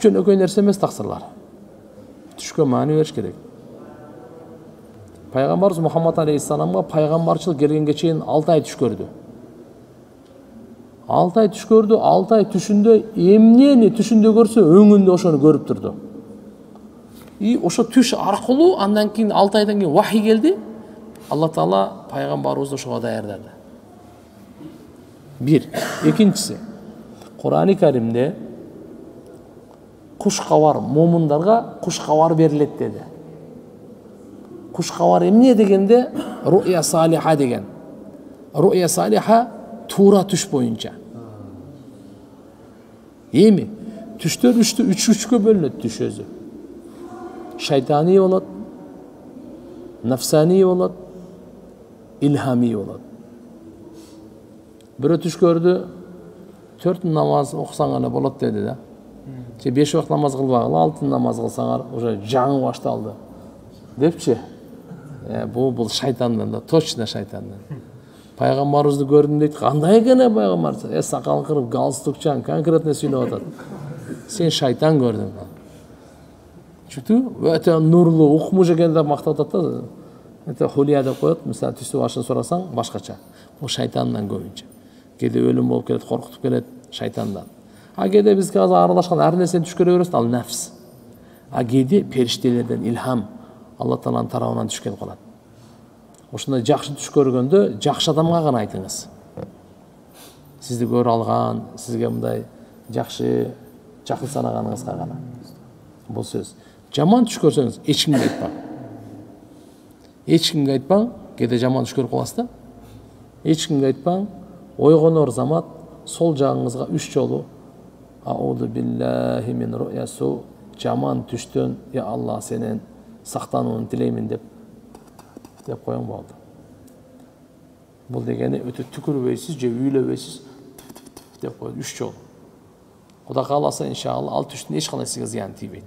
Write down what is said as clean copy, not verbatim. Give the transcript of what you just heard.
жөнөкөй нерсе эмес таксырлар. Түшкө маани бериш керек. Пайгамбарыбыз Мухаммад алейхиссаламга пайгамбарчылык келгенге чейин 6 ай түш көрдү. 6 ай түш көрдү, 6 ай түшүндө эмнени түшүндө көрсө, өңүндө ошону көрүп турду. И ошо түш аркылуу андан кийин 6 айдан кийин вахий келди. Алла Таала пайгамбарыбызды ошого даярдады. Бир. Экинчиси, Кур'ан-ы Каримде куш кабар, момундарга куш кабар берилет деди. Куш кабар эмне дегенде, ру'я салиха деген. Ру'я салиха туура түш боюнча. Эми түштөр үчкө бөлүнөт түш өзү. Шайтани болот, нафсани болот, илхами болот. Бирөө түш көрдү, 4 намаз окусаң гана болот деди да. Же 5 убакыт намаз кылбагыла, 6 намаз кылсаңар уже жаңы башталды. Депчи. Бул шайтандан да, точно шайтандан. Пайгамбарыбызды көрдүм дейт. Кандай экен пайгамбар? Сакалын кырып, галстукчан, конкретно сүйлөп атат. Сен шайтан көрдүң. Чүтү, өтө нурлуу, укмуш экен деп мактап атат да. Это хулия деп коет. Мисалы түстү башын сурасаң, башкача. Бул шайтандан көбүнчө. Кээде өлүм болуп келет, коркутуп келет шайтандан. А кээде бизге азыр аралашкан ар нерсени түш көрө бересиң, ал нафс. А кээде периштелерден илхам, Алла Тааланын тарабынан түшкөн калат. Ошондой жакшы түш көргөндө жакшы адамга гана айтыңыз. Сизди көрө алган, сизге мындай жакшы санаганыңызга гана. Бул сөз. Жаман түш көрсөңүз эч кимге айтпаң. Эч кимге айтпаң, кээде жаман түш көрүп каласыз да. Эч кимге айтпаң, ойгонор замат сол жагыңызга 3 жолу Ауду биллахи мин ру'ясу, жаман түштөн, я Алла сенен сактанууну тилеймин деп коюң болду. Бул дегени өтө түкүрбөйсүз же үйлөбөйсүз деп коюп 3 жолу. Кудай кааласа иншалла ал түштүн эч кандай сизге зыяны тийбейт.